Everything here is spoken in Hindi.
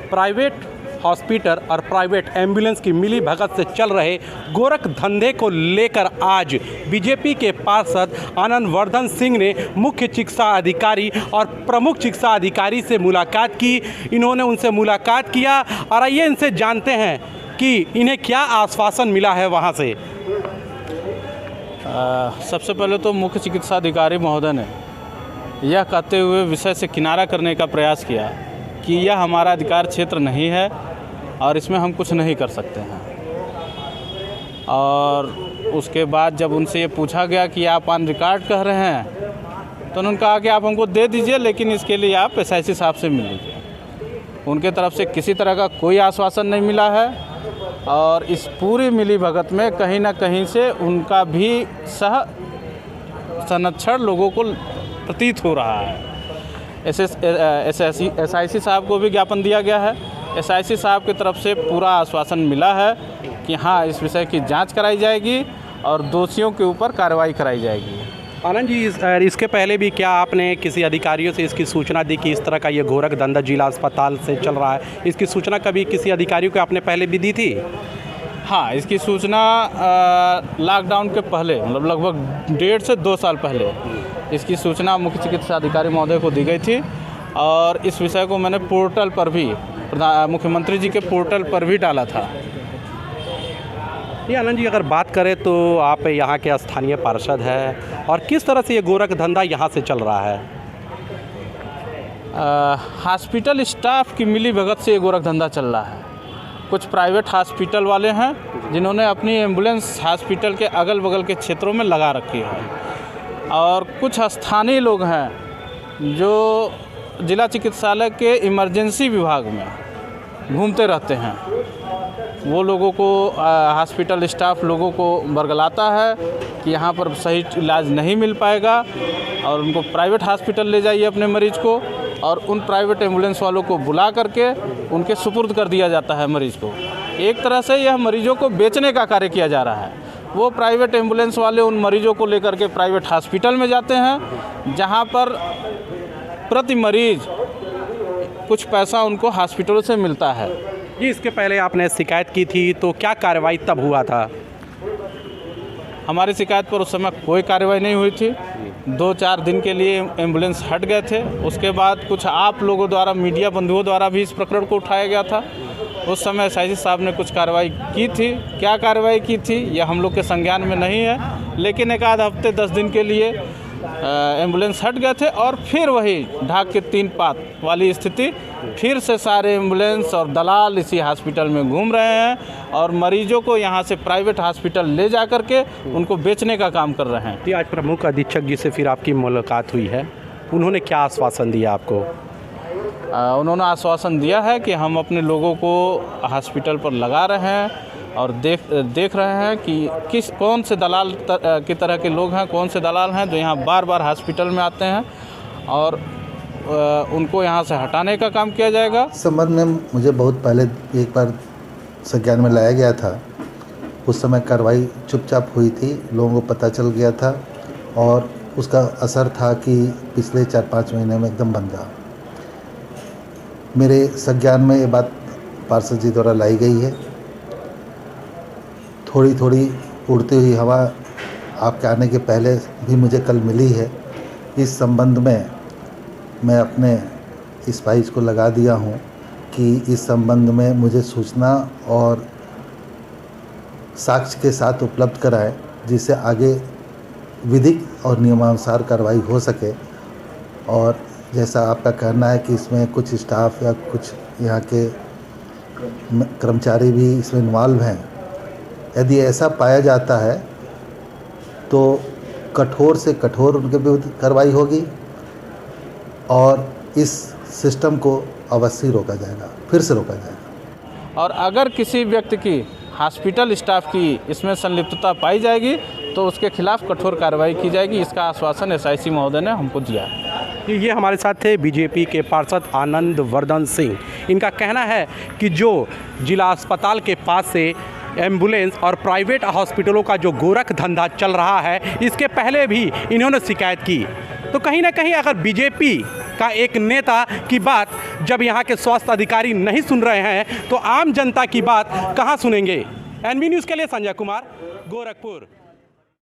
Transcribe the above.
प्राइवेट हॉस्पिटल और प्राइवेट एम्बुलेंस की मिली भगत से चल रहे गोरख धंधे को लेकर आज बीजेपी के पार्षद आनंद वर्धन सिंह ने मुख्य चिकित्सा अधिकारी और प्रमुख चिकित्सा अधिकारी से मुलाकात की। इन्होंने उनसे मुलाकात किया और आइए इनसे जानते हैं कि इन्हें क्या आश्वासन मिला है वहाँ से। सबसे पहले तो मुख्य चिकित्सा अधिकारी महोदय ने यह कहते हुए विषय से किनारा करने का प्रयास किया कि यह हमारा अधिकार क्षेत्र नहीं है और इसमें हम कुछ नहीं कर सकते हैं। और उसके बाद जब उनसे ये पूछा गया कि आप ऑन रिकॉर्ड कह रहे हैं, तो उन्होंने कहा कि आप हमको दे दीजिए, लेकिन इसके लिए आप एसआईसी साहब से मिल लीजिए। उनके तरफ से किसी तरह का कोई आश्वासन नहीं मिला है और इस पूरी मिली भगत में कहीं ना कहीं से उनका भी संरक्षण लोगों को प्रतीत हो रहा है। एसआईसी साहब को भी ज्ञापन दिया गया है। एसआईसी साहब की तरफ से पूरा आश्वासन मिला है कि हाँ, इस विषय की जांच कराई जाएगी और दोषियों के ऊपर कार्रवाई कराई जाएगी। आनंद जी, इसके पहले भी क्या आपने किसी अधिकारियों से इसकी सूचना दी कि इस तरह का ये गोरख धंधा जिला अस्पताल से चल रहा है? इसकी सूचना कभी किसी अधिकारियों को आपने पहले भी दी थी? हाँ, इसकी सूचना लॉकडाउन के पहले, मतलब लगभग 1.5 से 2 साल पहले इसकी सूचना मुख्य चिकित्सा अधिकारी महोदय को दी गई थी और इस विषय को मैंने पोर्टल पर भी, मुख्यमंत्री जी के पोर्टल पर भी डाला था। ये आनंद जी, अगर बात करें तो आप यहाँ के स्थानीय पार्षद हैं और किस तरह से ये गोरख धंधा यहाँ से चल रहा है? हॉस्पिटल स्टाफ की मिली भगत से ये गोरख धंधा चल रहा है। कुछ प्राइवेट हॉस्पिटल वाले हैं जिन्होंने अपनी एम्बुलेंस हॉस्पिटल के अगल बगल के क्षेत्रों में लगा रखी है और कुछ स्थानीय लोग हैं जो जिला चिकित्सालय के इमरजेंसी विभाग में घूमते रहते हैं। वो लोगों को हॉस्पिटल स्टाफ लोगों को बरगलाता है कि यहाँ पर सही इलाज नहीं मिल पाएगा और उनको प्राइवेट हॉस्पिटल ले जाइए अपने मरीज़ को, और उन प्राइवेट एम्बुलेंस वालों को बुला करके उनके सुपुर्द कर दिया जाता है मरीज़ को। एक तरह से यह मरीजों को बेचने का कार्य किया जा रहा है। वो प्राइवेट एम्बुलेंस वाले उन मरीजों को लेकर के प्राइवेट हॉस्पिटल में जाते हैं, जहाँ पर प्रति मरीज़ कुछ पैसा उनको हॉस्पिटलों से मिलता है। जी, इसके पहले आपने शिकायत की थी तो क्या कार्रवाई तब हुआ था? हमारी शिकायत पर उस समय कोई कार्रवाई नहीं हुई थी। 2-4 दिन के लिए एम्बुलेंस हट गए थे। उसके बाद कुछ आप लोगों द्वारा, मीडिया बंधुओं द्वारा भी इस प्रकरण को उठाया गया था। उस समय एसआईसी साहब ने कुछ कार्रवाई की थी। क्या कार्रवाई की थी यह हम लोग के संज्ञान में नहीं है, लेकिन एक आध हफ्ते 10 दिन के लिए एम्बुलेंस हट गए थे और फिर वही ढाक के 3 पात वाली स्थिति, फिर से सारे एम्बुलेंस और दलाल इसी हॉस्पिटल में घूम रहे हैं और मरीजों को यहाँ से प्राइवेट हॉस्पिटल ले जा कर के उनको बेचने का काम कर रहे हैं। जी, आज प्रमुख अधीक्षक जी से फिर आपकी मुलाकात हुई है, उन्होंने क्या आश्वासन दिया आपको? उन्होंने आश्वासन दिया है कि हम अपने लोगों को हॉस्पिटल पर लगा रहे हैं और देख रहे हैं कि कौन से दलाल की तरह के लोग हैं, कौन से दलाल हैं जो यहाँ बार बार हॉस्पिटल में आते हैं, और उनको यहाँ से हटाने का काम किया जाएगा। इस संबंध में मुझे बहुत पहले एक बार संज्ञान में लाया गया था। उस समय कार्रवाई चुपचाप हुई थी, लोगों को पता चल गया था और उसका असर था कि पिछले 4-5 महीने में एकदम बंद रहा। मेरे संज्ञान में ये बात पार्षद जी द्वारा लाई गई है। थोड़ी थोड़ी उड़ती हुई हवा आपके आने के पहले भी मुझे कल मिली है। इस संबंध में मैं अपने स्पाइस को लगा दिया हूँ कि इस संबंध में मुझे सूचना और साक्ष्य के साथ उपलब्ध कराएं, जिससे आगे विधिक और नियमानुसार कार्रवाई हो सके। और जैसा आपका कहना है कि इसमें कुछ स्टाफ या कुछ यहाँ के कर्मचारी भी इसमें इन्वॉल्व हैं, यदि ऐसा पाया जाता है तो कठोर से कठोर उनके विरुद्ध कार्रवाई होगी और इस सिस्टम को अवश्य रोका जाएगा, फिर से रोका जाएगा। और अगर किसी व्यक्ति की, हॉस्पिटल स्टाफ की इसमें संलिप्तता पाई जाएगी तो उसके खिलाफ कठोर कार्रवाई की जाएगी। इसका आश्वासन एसआईसी महोदय ने हमको दिया है। ये हमारे साथ थे बीजेपी के पार्षद आनंद वर्धन सिंह। इनका कहना है कि जो जिला अस्पताल के पास से एम्बुलेंस और प्राइवेट हॉस्पिटलों का जो गोरख धंधा चल रहा है, इसके पहले भी इन्होंने शिकायत की तो कहीं ना कहीं अगर बीजेपी का एक नेता की बात जब यहाँ के स्वास्थ्य अधिकारी नहीं सुन रहे हैं तो आम जनता की बात कहाँ सुनेंगे। एनबी न्यूज़ के लिए संजय कुमार, गोरखपुर।